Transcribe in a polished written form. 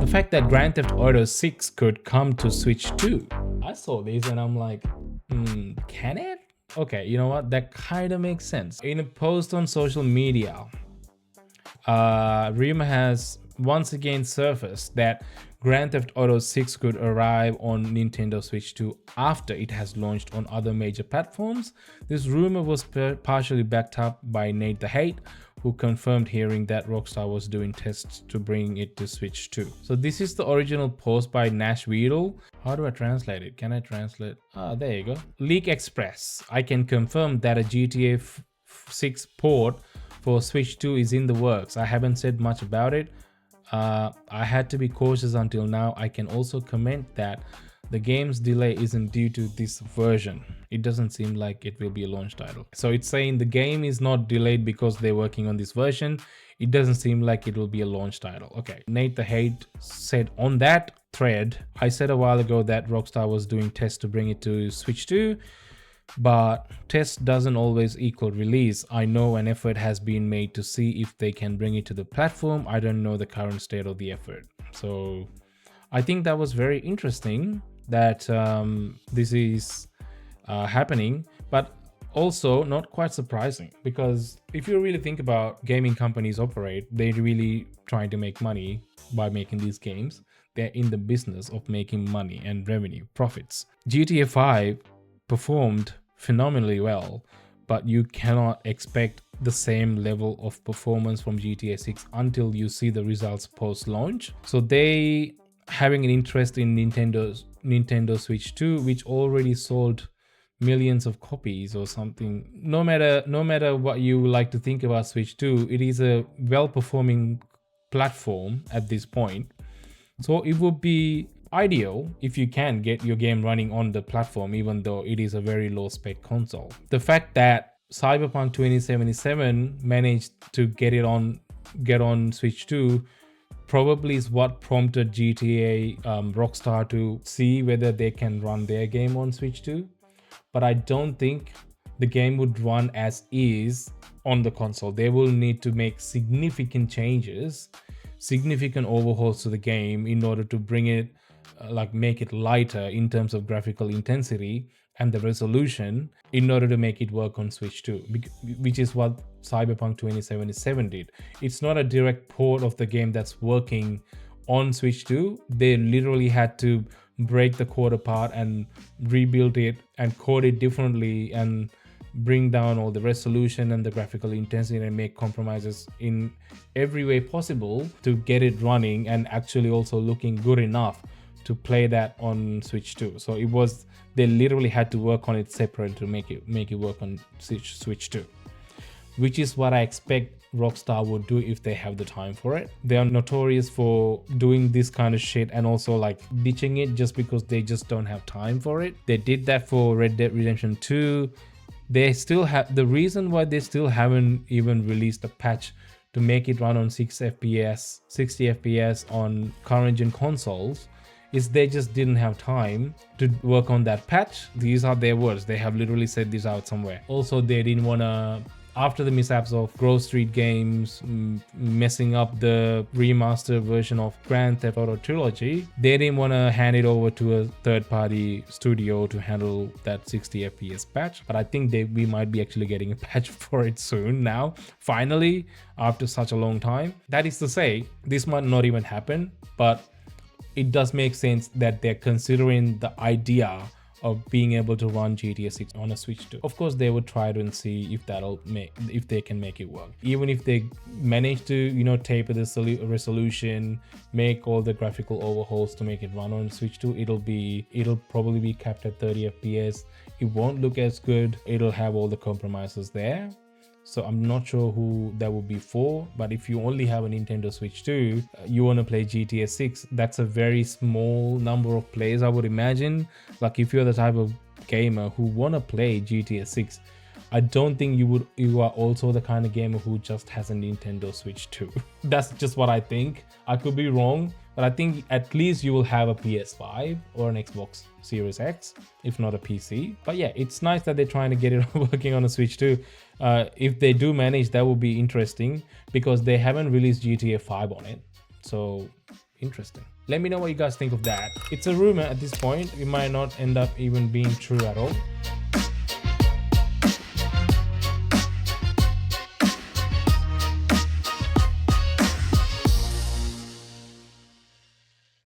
fact that Grand Theft Auto 6 could come to Switch 2. I saw this and I'm like, can it? Okay, you know what? That kind of makes sense. In a post on social media, rumor has once again surfaced that Grand Theft Auto 6 could arrive on Nintendo Switch 2 after it has launched on other major platforms. This rumor was partially backed up by NateTheHate, who confirmed hearing that Rockstar was doing tests to bring it to Switch 2. So this is the original post by Nash Weedle. How do I translate it? Can I translate? There you go. Leak Express. I can confirm that a GTA 6 port for Switch 2 is in the works. I haven't said much about it. I had to be cautious until now. I can also comment that the game's delay isn't due to this version. It doesn't seem like it will be a launch title. So it's saying the game is not delayed because they're working on this version. It doesn't seem like it will be a launch title. Okay, NateTheHate said on that thread, I said a while ago that Rockstar was doing tests to bring it to Switch 2. But test doesn't always equal release. I know an effort has been made to see if they can bring it to the platform. I don't know the current state of the effort. So I think that was very interesting that this is happening, but also not quite surprising, because if you really think about gaming companies operate, they're really trying to make money by making these games. They're in the business of making money and revenue, profits. GTA 5 performed phenomenally well, but you cannot expect the same level of performance from GTA 6 until you see the results post-launch. So they having an interest in Nintendo Switch 2, which already sold millions of copies or something. No matter what you like to think about Switch 2, it is a well-performing platform at this point. So it would be ideal if you can get your game running on the platform, even though it is a very low spec console. The fact that Cyberpunk 2077 managed to get on Switch 2 probably is what prompted GTA Rockstar to see whether they can run their game on Switch 2. But I don't think the game would run as is on the console. They will need to make significant changes, significant overhauls to the game in order to bring it make it lighter in terms of graphical intensity and the resolution in order to make it work on Switch 2, which is what Cyberpunk 2077 did. It's not a direct port of the game that's working on Switch 2. They literally had to break the code apart and rebuild it and code it differently and bring down all the resolution and the graphical intensity and make compromises in every way possible to get it running and actually also looking good enough to play that on Switch 2. So they literally had to work on it separate to make it work on Switch 2, which is what I expect Rockstar would do if they have the time for it. They are notorious for doing this kind of shit and also like ditching it just because they just don't have time for it. They did that for Red Dead Redemption 2. They still have the reason why they still haven't even released a patch to make it run on 60 FPS on current gen consoles is they just didn't have time to work on that patch. These are their words. They have literally said this out somewhere. Also, they didn't want to, after the mishaps of Grove Street Games messing up the remastered version of Grand Theft Auto Trilogy, they didn't want to hand it over to a third-party studio to handle that 60 FPS patch. But I think we might be actually getting a patch for it soon now, finally, after such a long time. That is to say, this might not even happen, but it does make sense that they're considering the idea of being able to run GTA 6 on a Switch 2. Of course, they would try to see if they can make it work. Even if they manage to, taper the resolution, make all the graphical overhauls to make it run on Switch 2, it'll probably be capped at 30 FPS. It won't look as good. It'll have all the compromises there. So I'm not sure who that would be for, but if you only have a Nintendo Switch 2, you want to play GTA 6, that's a very small number of players, I would imagine. Like if you're the type of gamer who want to play GTA 6, I don't think you are also the kind of gamer who just has a Nintendo Switch 2. That's just what I think. I could be wrong, but I think at least you will have a PS5 or an Xbox Series X, if not a PC. But yeah, it's nice that they're trying to get it working on a Switch 2. If they do manage, that would be interesting because they haven't released GTA 5 on it. So Interesting. Let me know what you guys think of that. It's a rumor at this point. It might not end up even being true at all.